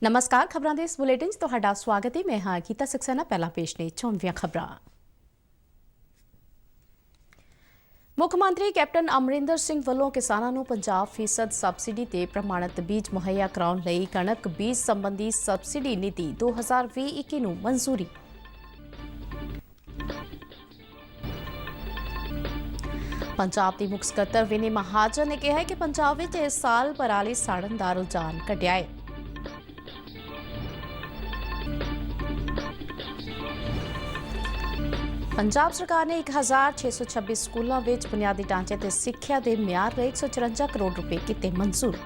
नमस्कार खबरां दे इस बुलेटिन 'ਚ ਤੁਹਾਡਾ ਸਵਾਗਤ ਹੈ। मैं हाँ गीता सक्सेना। पहला पेश ने चौंਵੀਆਂ खबरां। ਮੁੱਖ ਮੰਤਰੀ ਕੈਪਟਨ ਅਮਰਿੰਦਰ ਸਿੰਘ ਵੱਲੋਂ ਕਿਸਾਨਾਂ ਨੂੰ 50% ਸਬਸਿਡੀ ਤੇ ਪ੍ਰਮਾਣਿਤ ਬੀਜ ਮੁਹੱਈਆ ਕਰਾਉਣ ਲਈ ਕਣਕ ਬੀਜ ਸੰਬੰਧੀ ਸਬਸਿਡੀ ਨੀਤੀ 2020-21 ਨੂੰ ਮਨਜ਼ੂਰੀ। ਪੰਜਾਬ ਦੀ ਮੁੱਖ ਸਕੱਤਰ ਵਿਨੀ ਮਹਾਜਨ ਨੇ ਕਿਹਾ ਹੈ ਕਿ ਪੰਜਾਬ ਵਿੱਚ ਇਸ ਸਾਲ ਪਰਾਲੀ ਸਾੜਨ ਦਾ ਰੁਝਾਨ ਘਟਿਆ ਹੈ। ਪੰਜਾਬ ਸਰਕਾਰ ਨੇ 1626 ਸਕੂਲਾਂ ਵਿੱਚ ਬੁਨਿਆਦੀ ਢਾਂਚੇ ਤੇ ਸਿੱਖਿਆ ਦੇ ਮਿਆਰ ਲਈ 154 ਕਰੋੜ ਰੁਪਏ ਕੀਤੇ ਮਨਜ਼ੂਰ।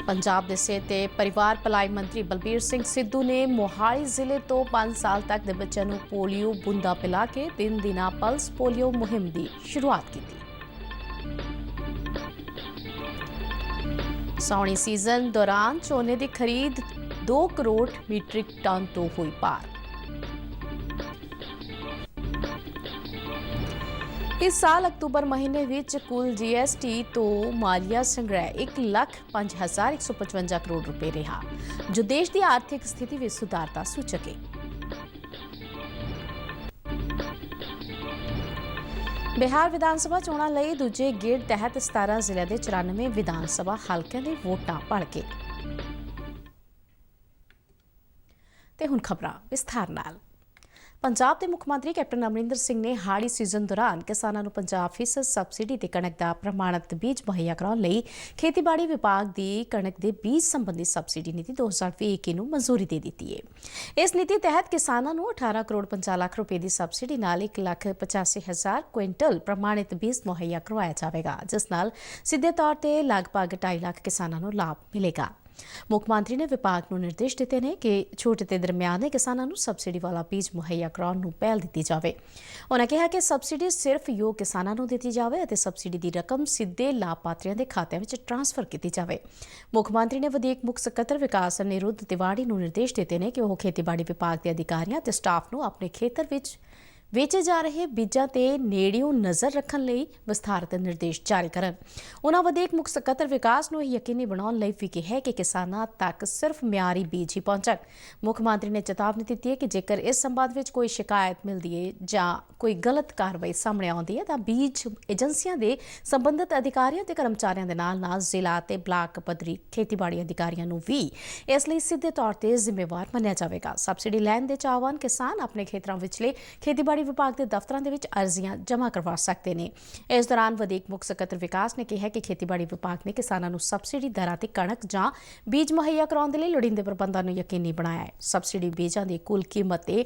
ਪੰਜਾਬ ਦੇ ਸਿਹਤ ਤੇ ਪਰਿਵਾਰ ਭਲਾਈ ਮੰਤਰੀ ਬਲਬੀਰ ਸਿੰਘ ਸਿੱਧੂ ਨੇ ਮੋਹਾਲੀ ਜ਼ਿਲ੍ਹੇ ਤੋਂ 5 ਸਾਲ ਤੱਕ ਦੇ ਬੱਚਿਆਂ ਨੂੰ ਪੋਲੀਓ ਬੂੰਦਾਂ ਪਿਲਾ ਕੇ 3 ਦਿਨਾਂ ਪਲਸ ਪੋਲੀਓ ਮੁਹਿੰਮ ਦੀ ਸ਼ੁਰੂਆਤ ਕੀਤੀ। ਸਾਉਣੀ ਸੀਜ਼ਨ ਦੌਰਾਨ ਝੋਨੇ ਦੀ ਖਰੀਦ 2 ਕਰੋੜ ਮੀਟ੍ਰਿਕ ਟਨ ਤੋਂ ਹੋਈ ਪਾਰ। ਇਸ ਸਾਲ ਅਕਤੂਬਰ ਮਹੀਨੇ ਵਿੱਚ ਕੁੱਲ GST ਤੋਂ ਮਾਲੀਆ ਸੰਗ੍ਰਹਿ 1,05,155 ਕਰੋੜ ਰੁਪਏ ਰਿਹਾ, ਜੋ ਦੇਸ਼ ਦੀ ਆਰਥਿਕ ਸਥਿਤੀ ਵਿੱਚ ਸੁਧਾਰ ਦਾ ਸੂਚਕ ਹੈ। ਬਿਹਾਰ ਵਿਧਾਨ ਸਭਾ ਚੋਣਾਂ ਲਈ ਦੂਜੇ ਗੇੜ ਤਹਿਤ 17 ਜ਼ਿਲ੍ਹਿਆਂ ਦੇ 94 ਵਿਧਾਨ ਸਭਾ ਹਲਕਿਆਂ ਦੇ ਵੋਟਾਂ ਪੜ ਕੇ। ਤੇ ਹੁਣ ਖਬਰਾਂ ਵਿਸਥਾਰ ਨਾਲ। ਪੰਜਾਬ ਦੇ ਮੁੱਖ ਮੰਤਰੀ ਕੈਪਟਨ ਅਮਰਿੰਦਰ ਸਿੰਘ ਨੇ ਹਾੜੀ ਸੀਜ਼ਨ ਦੌਰਾਨ ਕਿਸਾਨਾਂ ਨੂੰ 50% ਸਬਸਿਡੀ ਤੇ ਕਣਕ ਦਾ ਪ੍ਰਮਾਣਿਤ ਬੀਜ ਮੁਹੱਈਆ ਕਰਾਉਣ ਲਈ ਖੇਤੀਬਾੜੀ ਵਿਭਾਗ ਦੀ ਕਣਕ ਦੇ ਬੀਜ ਸੰਬੰਧੀ ਸਬਸਿਡੀ ਨੀਤੀ 2020-21 ਨੂੰ ਮਨਜ਼ੂਰੀ ਦੇ ਦਿੱਤੀ ਹੈ। ਇਸ ਨੀਤੀ ਤਹਿਤ ਕਿਸਾਨਾਂ ਨੂੰ 18 ਕਰੋੜ 50 ਲੱਖ ਰੁਪਏ ਦੀ ਸਬਸਿਡੀ ਨਾਲ 1,85,000 ਕੁਇੰਟਲ ਪ੍ਰਮਾਣਿਤ ਬੀਜ ਮੁਹੱਈਆ ਕਰਵਾਇਆ ਜਾਵੇਗਾ, ਜਿਸ ਨਾਲ ਸਿੱਧੇ ਤੌਰ ਤੇ ਲਗਭਗ 2.5 ਲੱਖ ਕਿਸਾਨਾਂ ਨੂੰ ਲਾਭ ਮਿਲੇਗਾ। ਮੁੱਖ ਮੰਤਰੀ ਨੇ ਵਿਭਾਗ ਨੂੰ ਨਿਰਦੇਸ਼ ਦਿੱਤੇ ਨੇ ਕਿ ਛੋਟੇ ਤੇ ਦਰਮਿਆਨੇ ਕਿਸਾਨਾਂ ਨੂੰ ਸਬਸਿਡੀ ਵਾਲਾ ਬੀਜ ਮੁਹੱਈਆ ਕਰਾਉਣ ਨੂੰ ਪਹਿਲ ਦਿੱਤੀ ਜਾਵੇ। ਉਨ੍ਹਾਂ ਕਿਹਾ ਕਿ ਸਬਸਿਡੀ ਸਿਰਫ ਯੋਗ ਕਿਸਾਨਾਂ ਨੂੰ ਦਿੱਤੀ ਜਾਵੇ ਅਤੇ ਸਬਸਿਡੀ ਦੀ ਰਕਮ ਸਿੱਧੇ ਲਾਭਪਾਤਰੀਆਂ ਦੇ ਖਾਤਿਆਂ ਵਿੱਚ ਟ੍ਰਾਂਸਫਰ ਕੀਤੀ ਜਾਵੇ। ਮੁੱਖ ਮੰਤਰੀ ਨੇ ਵਧੀਕ ਮੁੱਖ ਸਕੱਤਰ ਵਿਕਾਸ ਅਨਿਰੁੱਧ ਤਿਵਾੜੀ ਨੂੰ ਨਿਰਦੇਸ਼ ਦਿੱਤੇ ਨੇ ਕਿ ਉਹ ਖੇਤੀਬਾੜੀ ਵਿਭਾਗ ਦੇ ਅਧਿਕਾਰੀਆਂ ਤੇ ਸਟਾਫ ਨੂੰ ਆਪਣੇ ਖੇਤਰ ਵਿੱਚ ਵੇਚੇ ਜਾ ਰਹੇ ਬੀਜਾਂ ਤੇ ਨੇੜਿਓਂ ਨਜ਼ਰ ਰੱਖਣ ਲਈ ਵਿਸਥਾਰਤ ਨਿਰਦੇਸ਼ ਜਾਰੀ ਕਰਨ। ਉਨ੍ਹਾਂ ਵਧੀਕ ਮੁੱਖ ਸਕੱਤਰ ਵਿਕਾਸ ਨੂੰ ਯਕੀਨੀ ਬਣਾਉਣ ਲਈ ਵੀ ਕਿਹਾ ਕਿ ਕਿਸਾਨਾਂ ਤੱਕ ਸਿਰਫ ਮਿਆਰੀ ਬੀਜ ਹੀ ਪਹੁੰਚਣ। ਮੁੱਖ ਮੰਤਰੀ ਨੇ ਚੇਤਾਵਨੀ ਦਿੱਤੀ ਹੈ ਕਿ ਜੇਕਰ ਇਸ ਸੰਬੰਧ ਵਿੱਚ ਕੋਈ ਸ਼ਿਕਾਇਤ ਮਿਲਦੀ ਹੈ ਜਾਂ ਕੋਈ ਗਲਤ ਕਾਰਵਾਈ ਸਾਹਮਣੇ ਆਉਂਦੀ ਹੈ ਤਾਂ ਬੀਜ ਏਜੰਸੀਆਂ ਦੇ ਸੰਬੰਧਿਤ ਅਧਿਕਾਰੀਆਂ ਤੇ ਕਰਮਚਾਰੀਆਂ ਦੇ ਨਾਲ ਜ਼ਿਲ੍ਹਾ ਤੇ ਬਲਾਕ ਪੱਧਰੀ ਖੇਤੀਬਾੜੀ ਅਧਿਕਾਰੀਆਂ ਨੂੰ ਵੀ ਇਸ ਲਈ ਸਿੱਧੇ ਤੌਰ ਤੇ ਜ਼ਿੰਮੇਵਾਰ ਮੰਨਿਆ ਜਾਵੇਗਾ। ਸਬਸਿਡੀ ਲੈਣ ਦੇ ਚਾਹਵਾਨ ਕਿਸਾਨ ਆਪਣੇ ਖੇਤਰਾਂ ਵਿਚਲੇ ਖੇਤੀਬਾੜੀ ਵਿਭਾਗ ਦੇ ਦਫ਼ਤਰਾਂ ਦੇ ਵਿੱਚ ਅਰਜ਼ੀਆਂ ਜਮ੍ਹਾਂ ਕਰਵਾ ਸਕਦੇ ਨੇ। ਇਸ ਦੌਰਾਨ ਵਧੀਕ ਮੁੱਖ ਸਕੱਤਰ ਵਿਕਾਸ ਨੇ ਕਿਹਾ ਕਿ ਖੇਤੀਬਾੜੀ ਵਿਭਾਗ ਨੇ ਕਿਸਾਨਾਂ ਨੂੰ ਸਬਸਿਡੀ ਦਰਾਂ ਤੇ ਕਣਕ ਜਾਂ ਬੀਜ ਮੁਹੱਈਆ ਕਰਾਉਣ ਦੇ ਲਈ ਲੋੜੀਂਦੇ ਪ੍ਰਬੰਧਾਂ ਨੂੰ ਯਕੀਨੀ ਬਣਾਇਆ ਹੈ। ਸਬਸਿਡੀ ਬੀਜਾਂ ਦੀ ਕੁੱਲ ਕੀਮਤ ਦੇ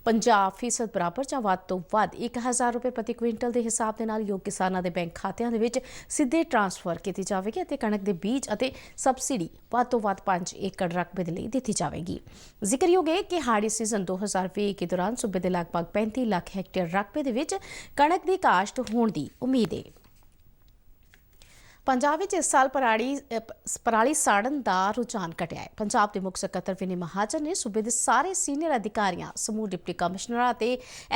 50% ਬਰਾਬਰ ਜਾਂ ਵੱਧ ਤੋਂ ਵੱਧ 1,000 ਰੁਪਏ ਪ੍ਰਤੀ ਕੁਇੰਟਲ ਦੇ ਹਿਸਾਬ ਦੇ ਨਾਲ ਯੋਗ ਕਿਸਾਨਾਂ ਦੇ ਬੈਂਕ ਖਾਤਿਆਂ ਦੇ ਵਿੱਚ ਸਿੱਧੇ ਟ੍ਰਾਂਸਫਰ ਕੀਤੀ ਜਾਵੇਗੀ ਅਤੇ ਕਣਕ ਦੇ ਬੀਜ ਅਤੇ ਸਬਸਿਡੀ ਵੱਧ ਤੋਂ ਵੱਧ 5 ਏਕੜ ਰਕਬੇ ਦੇ ਲਈ ਦਿੱਤੀ ਜਾਵੇਗੀ। ਜ਼ਿਕਰਯੋਗ ਹੈ ਕਿ ਹਾੜੀ ਸੀਜ਼ਨ 2020 ਦੇ ਦੌਰਾਨ ਸੂਬੇ ਦੇ ਲਗਭਗ 35 ਲੱਖ ਹੈਕਟੇਅਰ ਰਕਬੇ ਦੇ ਵਿੱਚ ਕਣਕ ਦੀ ਕਾਸ਼ਤ ਹੋਣ ਦੀ ਉਮੀਦ ਹੈ। ਪੰਜਾਬ ਵਿੱਚ ਇਸ ਸਾਲ ਪਰਾਲੀ ਸਾੜਨ ਦਾ ਰੁਝਾਨ ਘਟਿਆ ਹੈ। ਪੰਜਾਬ ਦੇ ਮੁੱਖ ਸਕੱਤਰ ਵਿਨੀ ਮਹਾਜਨ ਨੇ ਸੂਬੇ ਦੇ ਸਾਰੇ ਸੀਨੀਅਰ ਅਧਿਕਾਰੀਆਂ, ਸਮੂਹ ਡਿਪਟੀ ਕਮਿਸ਼ਨਰਾਂ ਅਤੇ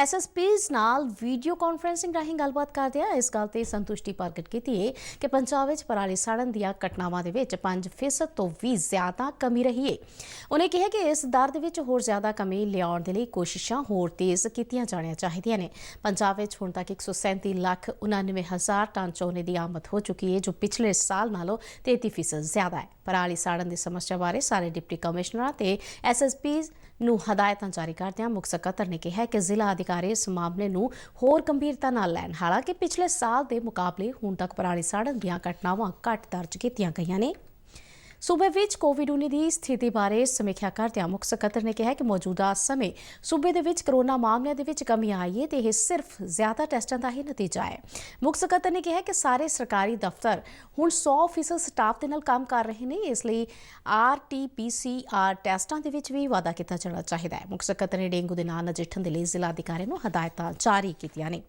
SSPs ਨਾਲ ਵੀਡੀਓ ਕਾਨਫਰੰਸਿੰਗ ਰਾਹੀਂ ਗੱਲਬਾਤ ਕਰਦਿਆਂ ਇਸ ਗੱਲ ਤੇ ਸੰਤੁਸ਼ਟੀ ਪ੍ਰਗਟ ਕੀਤੀ ਹੈ ਕਿ ਪੰਜਾਬ ਵਿੱਚ ਪਰਾਲੀ ਸਾੜਨ ਦੀਆਂ ਘਟਨਾਵਾਂ ਦੇ ਵਿੱਚ 5% ਤੋਂ ਵੀ ਜ਼ਿਆਦਾ ਕਮੀ ਰਹੀ ਹੈ। ਉਹਨੇ ਕਿਹਾ ਕਿ ਇਸ ਦਰ ਦੇ ਵਿੱਚ ਹੋਰ ਜ਼ਿਆਦਾ ਕਮੀ ਲਿਆਉਣ ਦੇ ਲਈ ਕੋਸ਼ਿਸ਼ਾਂ ਹੋਰ ਤੇਜ਼ ਕੀਤੀਆਂ ਜਾਣੀਆਂ ਚਾਹੀਦੀਆਂ ਨੇ। ਪੰਜਾਬ ਵਿੱਚ ਹੁਣ ਤੱਕ 137,99,000 ਟਨ ਝੋਨੇ ਦੀ ਆਮਦ ਹੋ ਚੁੱਕੀ ਹੈ, ਜੋ ਪਿਛਲੇ ਸਾਲ ਨਾਲੋਂ 33% ਜ਼ਿਆਦਾ ਹੈ। ਪਰਾਲੀ ਸਾੜਨ ਦੀ ਸਮੱਸਿਆ ਬਾਰੇ ਸਾਰੇ ਡਿਪਟੀ ਕਮਿਸ਼ਨਰਾਂ ਤੇ SSPs ਨੂੰ ਹਦਾਇਤਾਂ ਜਾਰੀ ਕਰਦਿਆਂ ਮੁੱਖ ਸਕੱਤਰ ਨੇ ਕਿਹਾ ਕਿ ਜ਼ਿਲ੍ਹਾ ਅਧਿਕਾਰੀ ਇਸ ਮਾਮਲੇ ਨੂੰ ਹੋਰ ਗੰਭੀਰਤਾ ਨਾਲ ਲੈਣ। ਹਾਲਾਂਕਿ ਪਿਛਲੇ ਸਾਲ ਦੇ ਮੁਕਾਬਲੇ ਹੁਣ ਤੱਕ ਪਰਾਲੀ ਸਾੜਨ ਦੀਆਂ ਘਟਨਾਵਾਂ ਘੱਟ ਦਰਜ ਕੀਤੀਆਂ ਗਈਆਂ ਨੇ। ਸੂਬੇ ਵਿੱਚ ਕੋਵਿਡ-19 ਦੀ ਸਥਿਤੀ ਬਾਰੇ ਸਮੀਖਿਆ ਕਰਦਿਆਂ ਮੁੱਖ ਸਕੱਤਰ ਨੇ ਕਿਹਾ ਕਿ ਮੌਜੂਦਾ ਸਮੇਂ ਸੂਬੇ ਦੇ ਵਿੱਚ ਕਰੋਨਾ ਮਾਮਲਿਆਂ ਦੇ ਵਿੱਚ ਕਮੀ ਆਈ ਹੈ ਤੇ ਇਹ ਸਿਰਫ ਜ਼ਿਆਦਾ ਟੈਸਟਾਂ ਦਾ ਹੀ ਨਤੀਜਾ ਹੈ। ਮੁੱਖ ਸਕੱਤਰ ਨੇ ਕਿਹਾ ਕਿ ਸਾਰੇ ਸਰਕਾਰੀ ਦਫ਼ਤਰ ਹੁਣ 100% ਸਟਾਫ ਦੇ ਨਾਲ ਕੰਮ ਕਰ ਰਹੇ ਨੇ, ਇਸ ਲਈ RT-PCR ਟੈਸਟਾਂ ਦੇ ਵਿੱਚ ਵੀ ਵਾਧਾ ਕੀਤਾ ਜਾਣਾ ਚਾਹੀਦਾ ਹੈ। ਮੁੱਖ ਸਕੱਤਰ ਨੇ ਡੇਂਗੂ ਦੇ ਨਾਲ ਨਜਿੱਠਣ ਦੇ ਲਈ ਜ਼ਿਲ੍ਹਾ ਅਧਿਕਾਰੀਆਂ ਨੂੰ ਹਦਾਇਤਾਂ ਜਾਰੀ ਕੀਤੀਆਂ ਨੇ।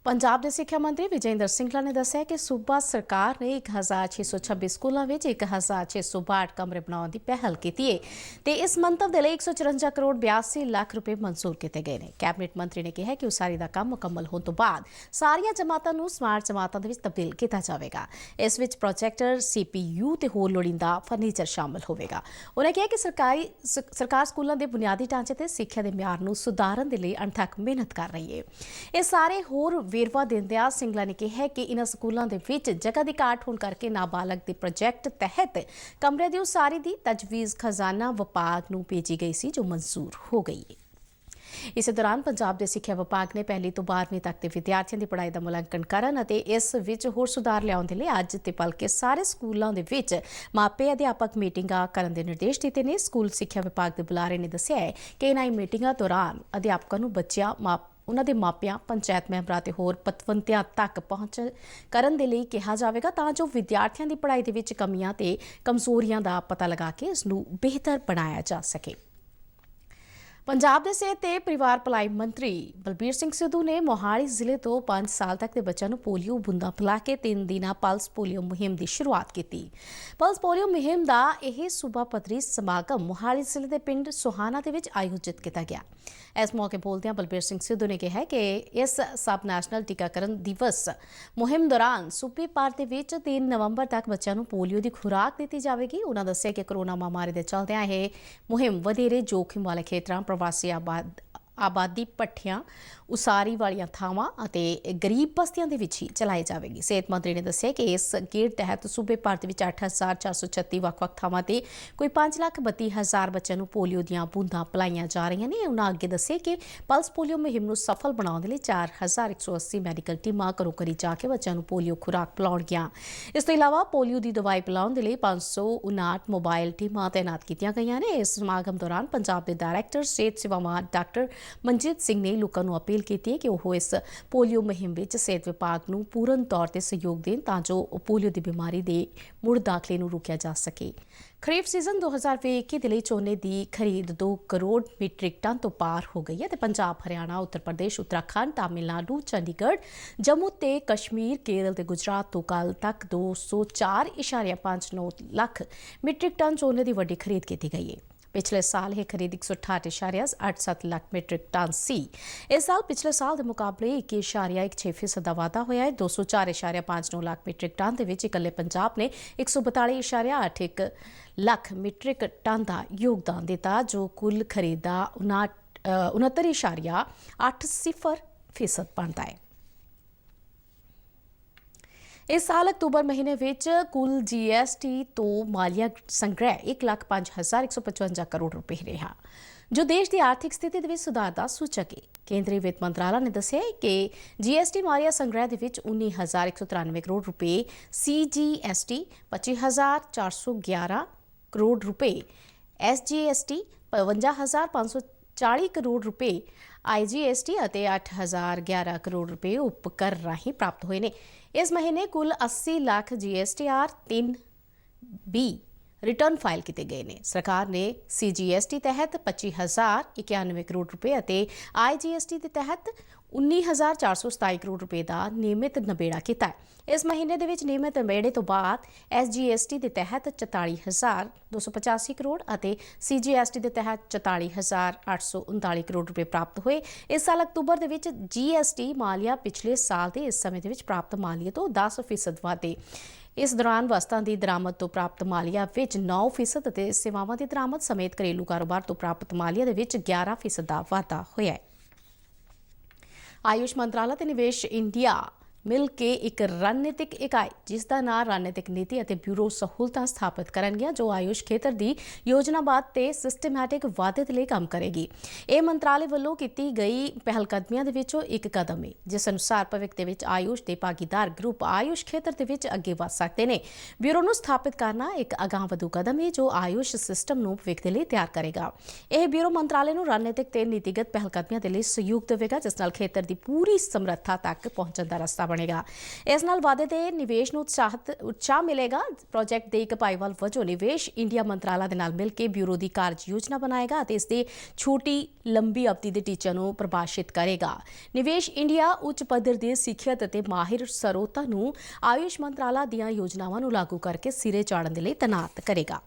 ਪੰਜਾਬ ਦੇ ਸਿੱਖਿਆ ਮੰਤਰੀ ਵਿਜੇ ਇੰਦਰ ਸਿੰਗਲਾ ਨੇ ਦੱਸਿਆ ਕਿ ਸੂਬਾ ਸਰਕਾਰ ਨੇ 1626 ਸਕੂਲਾਂ ਵਿੱਚ 1662 ਕਮਰੇ ਬਣਾਉਣ ਦੀ ਪਹਿਲ ਕੀਤੀ ਹੈ ਤੇ ਇਸ ਮੰਤਵ ਦੇ ਲਈ 154 ਕਰੋੜ 82 ਲੱਖ ਰੁਪਏ ਮਨਜ਼ੂਰ ਕੀਤੇ ਗਏ ਨੇ। ਕੈਬਨਿਟ ਮੰਤਰੀ ਨੇ ਕਿਹਾ ਕਿ ਉਸਾਰੀ ਦਾ ਕੰਮ ਮੁਕੰਮਲ ਹੋਣ ਤੋਂ ਬਾਅਦ ਸਾਰੀਆਂ ਜਮਾਤਾਂ ਨੂੰ ਸਮਾਰਟ ਜਮਾਤਾਂ ਦੇ ਵਿੱਚ ਤਬਦੀਲ ਕੀਤਾ ਜਾਵੇਗਾ। ਇਸ ਵਿੱਚ ਪ੍ਰੋਜੈਕਟਰ, CPU ਤੇ ਹੋਰ ਲੋੜੀਂਦਾ ਫਰਨੀਚਰ ਸ਼ਾਮਲ ਹੋਵੇਗਾ। ਉਹਨਾਂ ਕਿਹਾ ਕਿ ਸਰਕਾਰ ਸਕੂਲਾਂ ਦੇ ਬੁਨਿਆਦੀ ਢਾਂਚੇ ਤੇ ਸਿੱਖਿਆ ਦੇ ਮਿਆਰ ਨੂੰ ਸੁਧਾਰਨ ਦੇ ਲਈ ਅਣਥੱਕ ਮਿਹਨਤ ਕਰ ਰਹੀ ਹੈ। ਇਹ ਸਾਰੇ ਹੋਰ ਵੇਰਵਾ ਦਿੰਦਿਆਂ ਸਿੰਗਲਾ ਨੇ ਕਿਹਾ ਕਿ ਇਨ੍ਹਾਂ ਸਕੂਲਾਂ ਦੇ ਵਿੱਚ ਜਗ੍ਹਾ ਦੀ ਘਾਟ ਹੋਣ ਕਰਕੇ ਨਾਬਾਲਗ ਦੇ ਪ੍ਰੋਜੈਕਟ ਤਹਿਤ ਕਮਰੇ ਦੀ ਉਸਾਰੀ ਦੀ ਤਜਵੀਜ਼ ਖਜ਼ਾਨਾ ਵਿਭਾਗ ਨੂੰ ਭੇਜੀ ਗਈ ਸੀ, ਜੋ ਮਨਜ਼ੂਰ ਹੋ ਗਈ ਹੈ। ਇਸੇ ਦੌਰਾਨ ਪੰਜਾਬ ਦੇ ਸਿੱਖਿਆ ਵਿਭਾਗ ਨੇ ਪਹਿਲੀ ਤੋਂ 12ਵੀਂ ਤੱਕ ਦੇ ਵਿਦਿਆਰਥੀਆਂ ਦੀ ਪੜ੍ਹਾਈ ਦਾ ਮੁਲਾਂਕਣ ਕਰਨ ਅਤੇ ਇਸ ਵਿੱਚ ਹੋਰ ਸੁਧਾਰ ਲਿਆਉਣ ਦੇ ਲਈ ਅੱਜ ਤੇ ਭਲਕੇ ਸਾਰੇ ਸਕੂਲਾਂ ਦੇ ਵਿੱਚ ਮਾਪੇ ਅਧਿਆਪਕ ਮੀਟਿੰਗਾਂ ਕਰਨ ਦੇ ਨਿਰਦੇਸ਼ ਦਿੱਤੇ ਨੇ। ਸਕੂਲ ਸਿੱਖਿਆ ਵਿਭਾਗ ਦੇ ਬੁਲਾਰੇ ਨੇ ਦੱਸਿਆ ਹੈ ਕਿ ਇਨ੍ਹਾਂ ਮੀਟਿੰਗਾਂ ਦੌਰਾਨ ਅਧਿਆਪਕਾਂ ਨੂੰ ਬੱਚਿਆਂ ਉਹਨਾਂ ਦੇ ਮਾਪਿਆਂ, ਪੰਚਾਇਤ ਮੈਂਬਰਾਂ ਤੇ ਹੋਰ ਪਤਵੰਤਿਆਂ ਤੱਕ ਪਹੁੰਚ ਕਰਨ ਦੇ ਲਈ ਕਿਹਾ ਜਾਵੇਗਾ ਤਾਂ ਜੋ ਵਿਦਿਆਰਥੀਆਂ ਦੀ ਪੜ੍ਹਾਈ ਦੇ ਵਿੱਚ ਕਮੀਆਂ ਤੇ ਕਮਜ਼ੋਰੀਆਂ ਦਾ ਪਤਾ ਲਗਾ ਕੇ ਇਸ ਨੂੰ ਬਿਹਤਰ ਬਣਾਇਆ ਜਾ ਸਕੇ। ਪੰਜਾਬ ਦੇ ਸਿਹਤ ਤੇ ਪਰਿਵਾਰ ਭਲਾਈ ਮੰਤਰੀ ਬਲਬੀਰ ਸਿੰਘ ਸਿੱਧੂ ਨੇ ਮੋਹਾਲੀ ਜ਼ਿਲ੍ਹੇ ਤੋਂ 5 ਸਾਲ ਤੱਕ ਦੇ ਬੱਚਿਆਂ ਨੂੰ ਪੋਲੀਓ ਬੂੰਦਾਂ ਪਿਲਾ ਕੇ 3 ਦਿਨਾਂ ਪਲਸ ਪੋਲੀਓ ਮੁਹਿੰਮ ਦੀ ਸ਼ੁਰੂਆਤ ਕੀਤੀ। ਪਲਸ ਪੋਲੀਓ ਮੁਹਿੰਮ ਦਾ ਇਹ ਸੂਬਾ ਪੱਧਰੀ ਸਮਾਗਮ ਮੋਹਾਲੀ ਜ਼ਿਲ੍ਹੇ ਦੇ ਪਿੰਡ ਸੋਹਾਣਾ ਦੇ ਵਿੱਚ ਆਯੋਜਿਤ ਕੀਤਾ ਗਿਆ। ਇਸ ਮੌਕੇ ਬੋਲਦਿਆਂ ਬਲਬੀਰ ਸਿੰਘ ਸਿੱਧੂ ਨੇ ਕਿਹਾ ਕਿ ਇਸ ਸਬ ਨੈਸ਼ਨਲ ਟੀਕਾਕਰਨ ਦਿਵਸ ਮੁਹਿੰਮ ਦੌਰਾਨ ਸੂਬੇ ਭਰ ਦੇ ਵਿੱਚ 3 ਨਵੰਬਰ ਤੱਕ ਬੱਚਿਆਂ ਨੂੰ ਪੋਲੀਓ ਦੀ ਖੁਰਾਕ ਦਿੱਤੀ ਜਾਵੇਗੀ। ਉਹਨਾਂ ਦੱਸਿਆ ਕਿ ਕੋਰੋਨਾ ਮਹਾਮਾਰੀ ਦੇ ਚਲਦਿਆਂ ਇਹ ਮੁਹਿੰਮ ਵਧੇਰੇ ਜੋਖਿਮ ਵਾਲੇ ਖੇਤਰਾਂ, ਪ੍ਰਵਾਸੀ ਆਬਾਦੀ ਪੱਠਿਆਂ, ਉਸਾਰੀ ਵਾਲੀਆਂ ਥਾਵਾਂ ਅਤੇ ਗਰੀਬ ਬਸਤੀਆਂ ਦੇ ਵਿੱਚ ਹੀ ਚਲਾਈ ਜਾਵੇਗੀ। ਸਿਹਤ ਮੰਤਰੀ ਨੇ ਦੱਸਿਆ ਕਿ ਇਸ ਗੇੜ ਤਹਿਤ ਸੂਬੇ ਭਰ ਦੇ ਵਿੱਚ 8,436 ਵੱਖ-ਵੱਖ ਥਾਵਾਂ ਤੇ ਕੋਈ 5,32,000 ਬੱਚਿਆਂ ਨੂੰ ਪੋਲੀਓ ਦੀਆਂ ਬੂੰਦਾਂ ਪਿਲਾਈਆਂ ਜਾ ਰਹੀਆਂ ਨੇ। ਉਹਨਾਂ ਅੱਗੇ ਦੱਸਿਆ ਕਿ ਪਲਸ ਪੋਲੀਓ ਮੁਹਿੰਮ ਨੂੰ ਸਫਲ ਬਣਾਉਣ ਦੇ ਲਈ 4,180 ਮੈਡੀਕਲ ਟੀਮਾਂ ਘਰੋਂ-ਘਰੀ ਜਾ ਕੇ ਬੱਚਿਆਂ ਨੂੰ ਪੋਲੀਓ ਖੁਰਾਕ ਪਿਲਾਉਣਗੀਆਂ। ਇਸ ਤੋਂ ਇਲਾਵਾ ਪੋਲੀਓ ਦੀ ਦਵਾਈ ਪਿਲਾਉਣ ਦੇ ਲਈ 559 ਮੋਬਾਈਲ ਟੀਮਾਂ ਤੈਨਾਤ ਕੀਤੀਆਂ ਗਈਆਂ ਨੇ। ਇਸ ਸਮਾਗਮ ਦੌਰਾਨ ਪੰਜਾਬ ਦੇ ਡਾਇਰੈਕਟਰ ਸਿਹਤ ਸੇਵਾਵਾਂ ਡਾਕਟਰ ਮਨਜੀਤ ਸਿੰਘ ਨੇ ਲੋਕਾਂ ਨੂੰ ਅਪੀਲ ਕੀਤੀ ਹੈ ਕਿ ਉਹ ਇਸ ਪੋਲੀਓ ਮੁਹਿੰਮ ਵਿੱਚ ਸਿਹਤ ਵਿਭਾਗ ਨੂੰ ਪੂਰਨ ਤੌਰ ਤੇ ਸਹਿਯੋਗ ਦੇਣ ਤਾਂ ਜੋ ਪੋਲੀਓ ਦੀ ਬਿਮਾਰੀ ਦੇ ਮੁੜ ਦਾਖਲੇ ਨੂੰ ਰੋਕਿਆ ਜਾ ਸਕੇ। ਖਰੀਫ ਸੀਜ਼ਨ 2021 ਦੇ ਲਈ ਝੋਨੇ ਦੀ ਖਰੀਦ 2 ਕਰੋੜ ਮੀਟ੍ਰਿਕ ਟਨ ਤੋਂ ਪਾਰ ਹੋ ਗਈ ਹੈ ਤੇ ਪੰਜਾਬ, ਹਰਿਆਣਾ, ਉੱਤਰ ਪ੍ਰਦੇਸ਼, ਉੱਤਰਾਖੰਡ, ਤਾਮਿਲਨਾਡੂ, ਚੰਡੀਗੜ੍ਹ, ਜੰਮੂ ਤੇ ਕਸ਼ਮੀਰ, ਕੇਰਲ ਤੇ ਗੁਜਰਾਤ ਤੋਂ ਕੱਲ ਤੱਕ 204.59 ਲੱਖ ਮੀਟ੍ਰਿਕ ਟਨ ਝੋਨੇ ਦੀ ਵੱਡੀ ਖਰੀਦ ਕੀਤੀ ਗਈ ਹੈ। ਪਿਛਲੇ ਸਾਲ ਇਹ ਖਰੀਦ 168.87 ਲੱਖ ਮੀਟ੍ਰਿਕ ਟਨ ਸੀ। ਇਸ ਸਾਲ ਪਿਛਲੇ ਸਾਲ ਦੇ ਮੁਕਾਬਲੇ 21.16% ਦਾ ਵਾਧਾ ਹੋਇਆ ਹੈ। 204.59 ਲੱਖ ਮੀਟ੍ਰਿਕ ਟਨ ਦੇ ਵਿੱਚ ਇਕੱਲੇ ਪੰਜਾਬ ਨੇ 142.81 ਲੱਖ ਮੀਟ੍ਰਿਕ ਟਨ ਦਾ ਯੋਗਦਾਨ ਦਿੱਤਾ, ਜੋ ਕੁੱਲ ਖਰੀਦ ਦਾ 69.80% ਬਣਦਾ ਹੈ। ਇਸ ਸਾਲ ਅਕਤੂਬਰ ਮਹੀਨੇ ਵਿੱਚ ਕੁੱਲ GST ਤੋਂ ਮਾਲੀਆ ਸੰਗ੍ਰਹਿ 1,05,155 ਕਰੋੜ ਰੁਪਏ ਰਿਹਾ, ਜੋ ਦੇਸ਼ ਦੀ ਆਰਥਿਕ ਸਥਿਤੀ ਦੇ ਵਿੱਚ ਸੁਧਾਰ ਦਾ ਸੂਚਕ ਹੈ। ਕੇਂਦਰੀ ਵਿੱਤ ਮੰਤਰਾਲਾ ਨੇ ਦੱਸਿਆ ਕਿ GST ਮਾਲੀਆ ਸੰਗ੍ਰਹਿ ਦੇ ਵਿੱਚ 19,193 ਕਰੋੜ ਰੁਪਏ, CGST 25,411 ਕਰੋੜ ਰੁਪਏ, SGST 52,540 ਕਰੋੜ ਰੁਪਏ, IGST ਅਤੇ 8,011 ਕਰੋੜ ਰੁਪਏ ਉਪਕਰ ਰਾਹੀਂ ਪ੍ਰਾਪਤ ਹੋਏ ਨੇ। ਇਸ ਮਹੀਨੇ ਕੁੱਲ 80 lakh GSTR 3B return file ਕੀਤੇ ਗਏ ਨੇ। ਸਰਕਾਰ ਨੇ CGST ਤਹਿਤ 25,091 ਕਰੋੜ ਰੁਪਏ ਅਤੇ IGST ਦੇ ਤਹਿਤ 19,427 ਕਰੋੜ ਰੁਪਏ ਦਾ ਨਿਯਮਿਤ ਨਿਬੇੜਾ ਕੀਤਾ ਹੈ। ਇਸ ਮਹੀਨੇ ਦੇ ਵਿੱਚ ਨਿਯਮਿਤ ਨਿਬੇੜੇ ਤੋਂ ਬਾਅਦ SGST ਦੇ ਤਹਿਤ 44,285 ਕਰੋੜ ਅਤੇ CGST ਦੇ ਤਹਿਤ 44,839 ਕਰੋੜ ਰੁਪਏ ਪ੍ਰਾਪਤ ਹੋਏ। ਇਸ ਸਾਲ ਅਕਤੂਬਰ ਦੇ ਵਿੱਚ GST ਮਾਲੀਆ ਪਿਛਲੇ ਸਾਲ ਦੇ ਇਸ ਸਮੇਂ ਦੇ ਵਿੱਚ ਪ੍ਰਾਪਤ ਮਾਲੀਆ ਤੋਂ 10% ਵਾਧੇ। ਇਸ ਦੌਰਾਨ ਵਸਤਾਂ ਦੀ ਦਰਾਮਦ ਤੋਂ ਪ੍ਰਾਪਤ ਮਾਲੀਆ ਵਿੱਚ 9% ਅਤੇ ਸੇਵਾਵਾਂ ਦੀ ਦਰਾਮਦ ਸਮੇਤ ਘਰੇਲੂ ਕਾਰੋਬਾਰ ਤੋਂ ਪ੍ਰਾਪਤ ਮਾਲੀਆ ਦੇ ਵਿੱਚ 11% ਦਾ ਵਾਧਾ ਹੋਇਆ ਹੈ। ਆਯੁਸ਼ ਮੰਤਰਾਲਾ ਤੇ ਨਿਵੇਸ਼ ਇੰਡੀਆ ਮਿਲ ਕੇ ਇੱਕ ਰਣਨੀਤਿਕ ਇਕਾਈ, ਜਿਸ ਦਾ ਨਾਂ ਰਣਨੀਤਿਕ ਨੀਤੀ ਅਤੇ ਬਿਊਰੋ ਸਹੂਲਤਾਂ ਸਥਾਪਿਤ ਕਰਨਗੀਆਂ, ਜੋ ਆਯੁਸ਼ ਖੇਤਰ ਦੀ ਯੋਜਨਾਬੱਧ ਤੇ ਸਿਸਟਮੈਟਿਕ ਵਾਧੇ ਦੇ ਲਈ ਕੰਮ ਕਰੇਗੀ। ਇਹ ਮੰਤਰਾਲੇ ਵੱਲੋਂ ਕੀਤੀ ਗਈ ਪਹਿਲਕਦਮੀਆਂ ਦੇ ਵਿੱਚੋਂ ਇੱਕ ਕਦਮ ਹੈ, ਜਿਸ ਅਨੁਸਾਰ ਭਵਿੱਖ ਦੇ ਵਿੱਚ ਆਯੁਸ਼ ਦੇ ਭਾਗੀਦਾਰ ਗਰੁੱਪ ਆਯੁਸ਼ ਖੇਤਰ ਦੇ ਵਿੱਚ ਅੱਗੇ ਵਧ ਸਕਦੇ ਨੇ। ਬਿਊਰੋ ਨੂੰ ਸਥਾਪਿਤ ਕਰਨਾ ਇੱਕ ਅਗਾਂਹਵਧੂ ਕਦਮ ਹੈ, ਜੋ ਆਯੁਸ਼ ਸਿਸਟਮ ਨੂੰ ਭਵਿੱਖ ਦੇ ਲਈ ਤਿਆਰ ਕਰੇਗਾ। ਇਹ ਬਿਊਰੋ ਮੰਤਰਾਲੇ ਨੂੰ ਰਣਨੀਤਿਕ ਤੇ ਨੀਤੀਗਤ ਪਹਿਲਕਦਮੀਆਂ ਦੇ ਲਈ ਸਹਿਯੋਗ ਦੇਵੇਗਾ, ਜਿਸ ਨਾਲ ਖੇਤਰ ਦੀ ਪੂਰੀ ਸਮਰੱਥਾ ਤੱਕ ਪਹੁੰਚਣ ਦਾ ਰਸਤਾ ਬਣੇਗਾ। ਇਸ ਨਾਲ ਵਾਧੇ ਦੇ ਨਿਵੇਸ਼ ਨੂੰ ਉਤਸ਼ਾਹ ਮਿਲੇਗਾ। ਪ੍ਰੋਜੈਕਟ ਦੇ ਇੱਕ ਭਾਈਵਾਲ ਵਜੋਂ ਨਿਵੇਸ਼ ਇੰਡੀਆ ਮੰਤਰਾਲਾ ਦੇ ਨਾਲ ਮਿਲ ਕੇ ਬਿਊਰੋ ਦੀ ਕਾਰਜ ਯੋਜਨਾ ਬਣਾਏਗਾ ਅਤੇ ਇਸ ਦੇ ਛੋਟੀ ਲੰਬੀ ਅਵਧੀ ਦੇ ਟੀਚਿਆਂ ਨੂੰ ਪ੍ਰਭਾਸ਼ਿਤ ਕਰੇਗਾ। ਨਿਵੇਸ਼ ਇੰਡੀਆ ਉੱਚ ਪੱਧਰ ਦੇ ਸਿੱਖਿਅਤ ਅਤੇ ਮਾਹਿਰ ਸਰੋਤਾਂ ਨੂੰ ਆਯੁਸ਼ ਮੰਤਰਾਲਾ ਦੀਆਂ ਯੋਜਨਾਵਾਂ ਨੂੰ ਲਾਗੂ ਕਰਕੇ ਸਿਰੇ ਚਾੜਨ ਦੇ ਲਈ ਤੈਨਾਤ ਕਰੇਗਾ।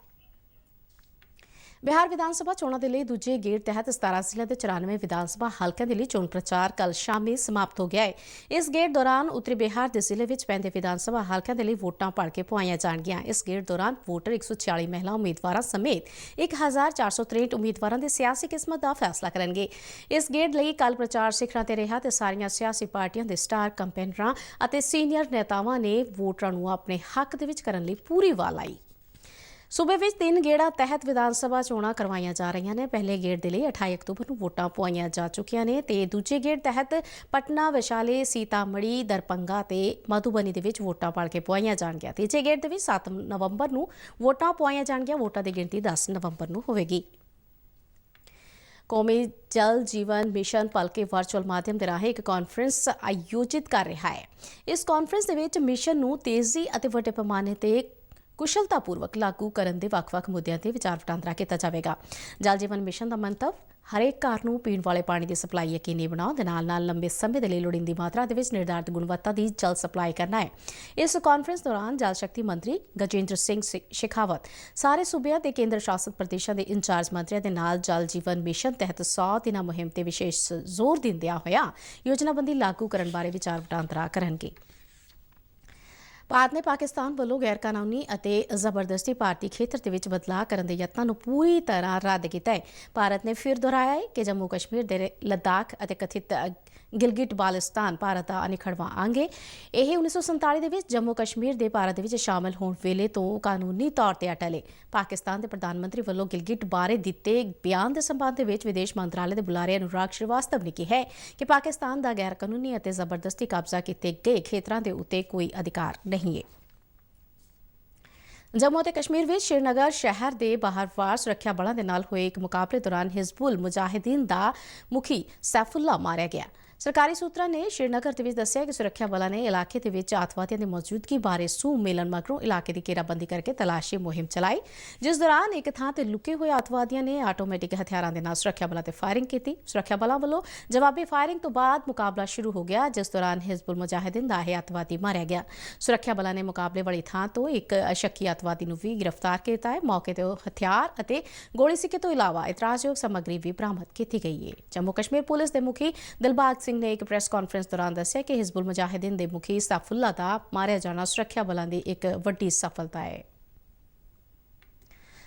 ਬਿਹਾਰ ਵਿਧਾਨ ਸਭਾ ਚੋਣਾਂ ਦੇ ਲਈ ਦੂਜੇ ਗੇੜ ਤਹਿਤ 17 ਜ਼ਿਲ੍ਹਿਆਂ ਦੇ 94 ਵਿਧਾਨ ਸਭਾ ਹਲਕਿਆਂ ਦੇ ਲਈ ਚੋਣ ਪ੍ਰਚਾਰ ਕੱਲ੍ਹ ਸ਼ਾਮੀ ਸਮਾਪਤ ਹੋ ਗਿਆ ਹੈ। ਇਸ ਗੇੜ ਦੌਰਾਨ ਉੱਤਰੀ ਬਿਹਾਰ ਦੇ ਜ਼ਿਲ੍ਹੇ ਵਿੱਚ ਪੈਂਦੇ ਵਿਧਾਨ ਸਭਾ ਹਲਕਿਆਂ ਦੇ ਲਈ ਵੋਟਾਂ ਭਰ ਕੇ ਪਵਾਈਆਂ ਜਾਣਗੀਆਂ। ਇਸ ਗੇੜ ਦੌਰਾਨ ਵੋਟਰ 146 ਮਹਿਲਾ ਉਮੀਦਵਾਰਾਂ ਸਮੇਤ 1463 ਉਮੀਦਵਾਰਾਂ ਦੀ ਸਿਆਸੀ ਕਿਸਮਤ ਦਾ ਫੈਸਲਾ ਕਰਨਗੇ। ਇਸ ਗੇੜ ਲਈ ਕੱਲ੍ਹ ਪ੍ਰਚਾਰ ਸਿਖਰਾਂ ਤੇ ਰਿਹਾ ਤੇ ਸਾਰੀਆਂ ਸਿਆਸੀ ਪਾਰਟੀਆਂ ਦੇ ਸਟਾਰ ਕੰਪੇਨਰਾਂ ਅਤੇ ਸੀਨੀਅਰ ਨੇਤਾਵਾਂ ਨੇ ਵੋਟਰਾਂ ਨੂੰ ਆਪਣੇ ਹੱਕ ਦੇ ਵਿੱਚ ਕਰਨ ਲਈ ਪੂਰੀ ਵਾਹ ਲਾਈ। ਸੂਬੇ ਵਿੱਚ 3 ਗੇੜਾਂ ਤਹਿਤ ਵਿਧਾਨ ਸਭਾ ਚੋਣਾਂ ਕਰਵਾਈਆਂ ਜਾ ਰਹੀਆਂ ਨੇ। ਪਹਿਲੇ ਗੇੜ ਦੇ ਲਈ 28 ਅਕਤੂਬਰ ਨੂੰ ਵੋਟਾਂ ਪਵਾਈਆਂ ਜਾ ਚੁੱਕੀਆਂ ਨੇ ਤੇ ਦੂਜੇ ਗੇੜ ਤਹਿਤ ਪਟਨਾ, ਵੈਸ਼ਾਲੀ, ਸੀਤਾਮੜੀ, ਦਰਪੰਗਾ ਤੇ ਮਧੂਬਨੀ ਦੇ ਵਿੱਚ ਵੋਟਾਂ ਪਾ ਕੇ ਪਵਾਈਆਂ ਜਾਣਗੀਆਂ। ਤੀਜੇ ਗੇੜ ਦੇ ਵਿੱਚ 7 ਨਵੰਬਰ ਨੂੰ ਵੋਟਾਂ ਪਵਾਈਆਂ ਜਾਣਗੀਆਂ। ਵੋਟਾਂ ਦੀ ਗਿਣਤੀ 10 ਨਵੰਬਰ ਨੂੰ ਹੋਵੇਗੀ। ਕੌਮੀ ਜਲ ਜੀਵਨ ਮਿਸ਼ਨ ਭਲਕੇ ਵਰਚੁਅਲ ਮਾਧਿਅਮ ਦੇ ਰਾਹੀਂ ਇੱਕ ਕਾਨਫਰੰਸ ਆਯੋਜਿਤ ਕਰ ਰਿਹਾ ਹੈ। ਇਸ ਕਾਨਫਰੰਸ ਦੇ ਵਿੱਚ ਮਿਸ਼ਨ ਨੂੰ ਤੇਜ਼ੀ ਅਤੇ ਵੱਡੇ ਪੈਮਾਨੇ ਤੇ ਕੁਸ਼ਲਤਾਪੂਰਵਕ ਲਾਗੂ ਕਰਨ ਦੇ ਵੱਖ-ਵੱਖ ਮੁੱਦਿਆਂ ਤੇ ਵਿਚਾਰ ਵਟਾਂਦਰਾ ਕੀਤਾ ਜਾਵੇਗਾ। ਜਲ ਜੀਵਨ ਮਿਸ਼ਨ ਦਾ ਮੰਤਵ ਹਰੇਕ ਘਰ ਨੂੰ ਪੀਣ ਵਾਲੇ ਪਾਣੀ ਦੀ ਸਪਲਾਈ ਯਕੀਨੀ ਬਣਾਉਣ ਦੇ ਨਾਲ ਲੰਬੇ ਸਮੇਂ ਦੇ ਲਈ ਲੋੜੀਂਦੀ ਮਾਤਰਾ ਦੇ ਵਿੱਚ ਨਿਰਧਾਰਿਤ ਗੁਣਵੱਤਾ ਦੀ ਜਲ ਸਪਲਾਈ ਕਰਨਾ ਹੈ। ਇਸ ਕਾਨਫਰੰਸ ਦੌਰਾਨ ਜਲ ਸ਼ਕਤੀ ਮੰਤਰੀ ਗਜੇਂਦਰ ਸਿੰਘ ਸ਼ੇਖਾਵਤ, ਸਾਰੇ ਸੂਬਿਆਂ ਤੇ ਕੇਂਦਰ ਸ਼ਾਸਿਤ ਪ੍ਰਦੇਸ਼ਾਂ ਦੇ ਇੰਚਾਰਜ ਮੰਤਰੀਆਂ ਦੇ ਨਾਲ ਜਲ ਜੀਵਨ ਮਿਸ਼ਨ ਤਹਿਤ 100 ਦਿਨਾਂ ਮੁਹਿੰਮ ਤੇ ਵਿਸ਼ੇਸ਼ ਜ਼ੋਰ ਦਿੰਦਿਆਂ ਹੋਇਆ ਯੋਜਨਾਬੰਦੀ ਲਾਗੂ ਕਰਨ ਬਾਰੇ ਵਿਚਾਰ ਵਟਾਂਦਰਾ ਕਰਨਗੇ। ਭਾਰਤ ਨੇ ਪਾਕਿਸਤਾਨ ਵੱਲੋਂ ਗੈਰ ਕਾਨੂੰਨੀ ਅਤੇ ਜ਼ਬਰਦਸਤੀ ਭਾਰਤੀ ਖੇਤਰ ਦੇ ਵਿੱਚ ਬਦਲਾਅ ਕਰਨ ਦੇ ਯਤਨਾਂ ਨੂੰ ਪੂਰੀ ਤਰ੍ਹਾਂ ਰੱਦ ਕੀਤਾ ਹੈ। ਭਾਰਤ ਨੇ ਫਿਰ ਦੁਹਰਾਇਆ ਹੈ ਕਿ ਜੰਮੂ ਕਸ਼ਮੀਰ ਦੇ ਲੱਦਾਖ ਅਤੇ ਕਥਿਤ ਗਿਲਗਿਟ ਬਾਲਟਿਸਤਾਨ ਭਾਰਤ ਦਾ ਅਨਿੱਖੜਵਾਂ ਅੰਗ ਹੈ। ਇਹ 1947 ਦੇ ਵਿੱਚ ਜੰਮੂ ਕਸ਼ਮੀਰ ਦੇ ਭਾਰਤ ਦੇ ਵਿੱਚ ਸ਼ਾਮਲ ਹੋਣ ਵੇਲੇ ਤੋਂ ਕਾਨੂੰਨੀ ਤੌਰ ਤੇ ਅਟਲ ਹੈ। ਪਾਕਿਸਤਾਨ ਦੇ ਪ੍ਰਧਾਨ ਮੰਤਰੀ ਵੱਲੋਂ ਗਿਲਗਿਟ ਬਾਰੇ ਦਿੱਤੇ ਬਿਆਨ ਦੇ ਸੰਬੰਧ ਦੇ ਵਿੱਚ ਵਿਦੇਸ਼ ਮੰਤਰਾਲੇ ਦੇ ਬੁਲਾਰੇ ਅਨੁਰਾਗ ਸ਼੍ਰੀਵਾਸਤਵ ਨੇ ਕਿਹਾ ਕਿ ਪਾਕਿਸਤਾਨ ਦਾ ਗੈਰ ਕਾਨੂੰਨੀ ਅਤੇ ਜ਼ਬਰਦਸਤੀ ਕਬਜ਼ਾ ਕੀਤੇ ਗਏ ਖੇਤਰਾਂ ਦੇ ਉੱਤੇ ਕੋਈ ਅਧਿਕਾਰ ਨਹੀਂ ਹੈ। ਜੰਮੂ ਅਤੇ ਕਸ਼ਮੀਰ ਵਿੱਚ ਸ਼੍ਰੀਨਗਰ ਸ਼ਹਿਰ ਦੇ ਬਾਹਰਵਾਰ ਸੁਰੱਖਿਆ ਬਲਾਂ ਦੇ ਨਾਲ ਹੋਏ ਇੱਕ ਮੁਕਾਬਲੇ ਦੌਰਾਨ ਹਿਜ਼ਬੁਲ ਮੁਜਾਹਿਦੀਨ ਦਾ ਮੁਖੀ ਸੈਫੁੱਲਾ ਮਾਰਿਆ ਗਿਆ। ਸਰਕਾਰੀ ਸੂਤਰਾਂ ਨੇ ਸ਼੍ਰੀਨਗਰ ਦੇ ਵਿੱਚ ਦੱਸਿਆ ਕਿ ਸੁਰੱਖਿਆ ਬਲਾਂ ਨੇ ਇਲਾਕੇ ਦੇ ਵਿੱਚ ਆਤੰਕਵਾਦੀਆਂ ਦੀ ਮੌਜੂਦਗੀ ਬਾਰੇ ਸੂਹ ਮਿਲਣ ਮਗਰੋਂ ਇਲਾਕੇ ਦੀ ਘੇਰਾਬੰਦੀ ਕਰਕੇ ਤਲਾਸ਼ੀ ਮੁਹਿੰਮ ਚਲਾਈ, ਜਿਸ ਦੌਰਾਨ ਇੱਕ ਥਾਂ ਤੇ ਲੁਕੇ ਹੋਏ ਆਤੰਕਵਾਦੀਆਂ ਨੇ ਆਟੋਮੈਟਿਕ ਹਥਿਆਰਾਂ ਦੇ ਨਾਲ ਸੁਰੱਖਿਆ ਬਲਾਂ ਤੇ ਫਾਇਰਿੰਗ ਕੀਤੀ। ਸੁਰੱਖਿਆ ਬਲਾਂ ਵੱਲੋਂ ਜਵਾਬੀ ਫਾਇਰਿੰਗ ਤੋਂ ਬਾਅਦ ਮੁਕਾਬਲਾ ਸ਼ੁਰੂ ਹੋ ਗਿਆ, ਜਿਸ ਦੌਰਾਨ ਹਿਜ਼ਬੁਲ ਮੁਜਾਹਿਦੀਨ ਦਾ ਇਹ ਆਤੰਕਵਾਦੀ ਮਾਰਿਆ ਗਿਆ। ਸੁਰੱਖਿਆ ਬਲਾਂ ਨੇ ਮੁਕਾਬਲੇ ਵਾਲੀ ਥਾਂ ਤੋਂ ਇੱਕ ਸ਼ੱਕੀ ਆਤੰਕਵਾਦੀ ਨੂੰ ਵੀ ਗ੍ਰਿਫਤਾਰ ਕੀਤਾ ਹੈ। ਮੌਕੇ ਤੇ ਹਥਿਆਰ ਅਤੇ ਗੋਲੀ ਸਿੱਕੇ ਤੋਂ ਇਲਾਵਾ ਇਤਰਾਜ਼ਯੋਗ ਸਮੱਗਰੀ ਵੀ ਬਰਾਮਦ ਕੀਤੀ ਗਈ ਹੈ। ਜੰਮੂ ਕਸ਼ਮੀਰ ਪੁਲਿਸ ਦੇ ਮੁਖੀ ਦਿਲਬਾਗ ਸਿੰਘ ਨੇ ਇੱਕ ਪ੍ਰੈਸ ਕਾਨਫਰੰਸ ਦੌਰਾਨ ਦੱਸਿਆ ਕਿ ਹਿਜ਼ਬੁਲ ਮੁਜਾਹਿਦੀਨ ਦੇ ਮੁਖੀ ਸੈਫੁੱਲਾ ਦਾ ਮਾਰਿਆ ਜਾਣਾ ਸੁਰੱਖਿਆ ਬਲਾਂ ਦੀ ਇੱਕ ਵੱਡੀ ਸਫਲਤਾ ਹੈ।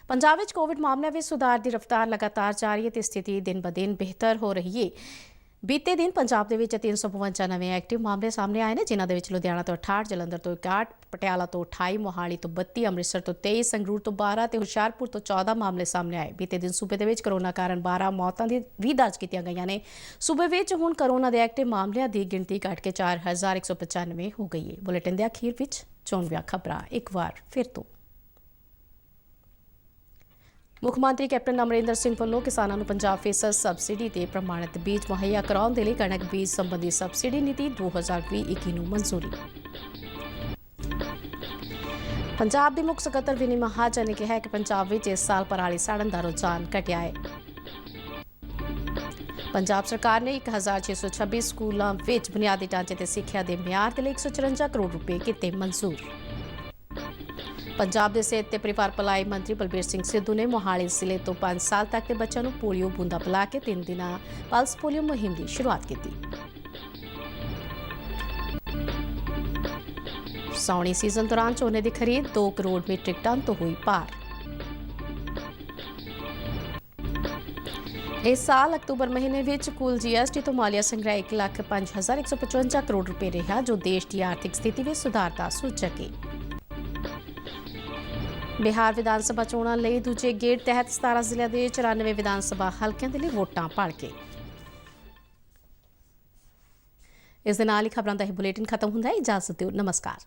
ਪੰਜਾਬ ਵਿੱਚ ਕੋਵਿਡ ਮਾਮਲਿਆਂ ਵਿੱਚ ਸੁਧਾਰ ਦੀ ਰਫ਼ਤਾਰ ਲਗਾਤਾਰ ਜਾਰੀ ਹੈ ਤੇ ਸਥਿਤੀ ਦਿਨ ਬ ਦਿਨ ਬਿਹਤਰ ਹੋ ਰਹੀ ਹੈ। ਬੀਤੇ ਦਿਨ ਪੰਜਾਬ ਦੇ ਵਿੱਚ 352 ਨਵੇਂ ਐਕਟਿਵ ਮਾਮਲੇ ਸਾਹਮਣੇ ਆਏ ਨੇ, ਜਿਨ੍ਹਾਂ ਦੇ ਵਿੱਚ ਲੁਧਿਆਣਾ ਤੋਂ 68, ਜਲੰਧਰ ਤੋਂ 61, ਪਟਿਆਲਾ ਤੋਂ 28, ਮੋਹਾਲੀ ਤੋਂ 32, ਅੰਮ੍ਰਿਤਸਰ ਤੋਂ 23, ਸੰਗਰੂਰ ਤੋਂ 12 ਤੇ ਹੁਸ਼ਿਆਰਪੁਰ ਤੋਂ 14 ਮਾਮਲੇ ਸਾਹਮਣੇ ਆਏ। ਬੀਤੇ ਦਿਨ ਸੂਬੇ ਦੇ ਵਿੱਚ ਕਰੋਨਾ ਕਾਰਨ 12 ਮੌਤਾਂ ਦੀ ਵੀ ਦਰਜ ਕੀਤੀਆਂ ਗਈਆਂ ਨੇ। ਸੂਬੇ ਵਿੱਚ ਹੁਣ ਕਰੋਨਾ ਦੇ ਐਕਟਿਵ ਮਾਮਲਿਆਂ ਦੀ ਗਿਣਤੀ ਘਟ ਕੇ 4195 ਹੋ ਗਈ ਹੈ। ਬੁਲੇਟਿਨ ਦੇ ਅਖੀਰ ਵਿੱਚ ਚੋਣਵੀਆਂ ਖਬਰਾਂ ਇੱਕ ਵਾਰ ਫਿਰ ਤੋਂ। ਮੁੱਖ ਮੰਤਰੀ ਕੈਪਟਨ ਅਮਰਿੰਦਰ ਸਿੰਘ ਵੱਲੋਂ ਕਿਸਾਨਾਂ ਨੂੰ 50% ਸਬਸਿਡੀ ਤੇ ਪ੍ਰਮਾਣਿਤ ਬੀਜ ਮੁਹੱਈਆ ਕਰਾਉਣ ਦੇ ਲਈ ਕਣਕ ਬੀਜ ਸੰਬੰਧੀ ਸਬਸਿਡੀ ਨੀਤੀ 2020-21 ਨੂੰ ਮਨਜ਼ੂਰੀ। ਪੰਜਾਬ ਦੇ ਮੁੱਖ ਸਕੱਤਰ ਵਿਨੀ ਮਹਾਜਨ ਨੇ ਕਿਹਾ ਕਿ ਪੰਜਾਬ ਵਿੱਚ ਇਸ ਸਾਲ ਪਰਾਲੀ ਸਾੜਨ ਦਾ ਰੁਝਾਨ ਘਟਿਆ ਹੈ। ਪੰਜਾਬ ਸਰਕਾਰ ਨੇ 1626 ਸਕੂਲਾਂ ਵਿੱਚ ਬੁਨਿਆਦੀ ਢਾਂਚੇ ਤੇ ਸਿੱਖਿਆ ਦੇ ਮਿਆਰ ਦੇ ਲਈ 154 ਕਰੋੜ ਰੁਪਏ ਕੀਤੇ ਮਨਜ਼ੂਰ। ਪੰਜਾਬ ਦੇ ਸਿਹਤ ਤੇ ਪਰਿਵਾਰ ਭਲਾਈ ਮੰਤਰੀ ਬਲਬੀਰ ਸਿੰਘ ਸਿੱਧੂ ਨੇ ਮੋਹਾਲੀ ਜ਼ਿਲ੍ਹੇ ਤੋਂ 5 ਸਾਲ ਤੱਕ ਦੇ ਬੱਚਿਆਂ ਨੂੰ ਪੋਲੀਓ ਬੂੰਦਾਂ ਪਿਲਾ ਕੇ 3 ਦਿਨਾਂ ਪਲਸ ਪੋਲੀਓ ਮੁਹਿੰਮ ਦੀ ਸ਼ੁਰੂਆਤ ਕੀਤੀ। ਸਾਉਣੀ ਸੀਜ਼ਨ ਦੌਰਾਨ ਝੋਨੇ ਦੀ ਖਰੀਦ 2 ਕਰੋੜ ਮੀਟ੍ਰਿਕ ਟਨ ਤੋਂ ਹੋਈ ਪਾਰ। ਇਸ ਸਾਲ ਅਕਤੂਬਰ ਮਹੀਨੇ ਵਿੱਚ ਕੁੱਲ GST ਤੋਂ ਮਾਲੀਆ ਸੰਗ੍ਰਹਿ 1,05,155 ਕਰੋੜ ਰੁਪਏ ਰਿਹਾ, ਜੋ ਦੇਸ਼ ਦੀ ਆਰਥਿਕ ਸਥਿਤੀ ਵਿੱਚ ਸੁਧਾਰ ਦਾ ਸੂਚਕ ਹੈ। ਬਿਹਾਰ ਵਿਧਾਨ ਸਭਾ ਚੋਣਾਂ ਲਈ ਦੂਜੇ ਗੇੜ ਤਹਿਤ 17 ਜ਼ਿਲ੍ਹਿਆਂ ਦੇ 94 ਵਿਧਾਨ ਸਭਾ ਹਲਕਿਆਂ ਦੇ ਲਈ ਵੋਟਾਂ ਭਰ ਕੇ। ਇਸ ਦੇ ਨਾਲ ਹੀ ਖਬਰਾਂ ਦਾ ਇਹ ਬੁਲੇਟਿਨ ਖਤਮ ਹੁੰਦਾ ਹੈ। ਇਜਾਜ਼ਤ ਦਿਓ, ਨਮਸਕਾਰ।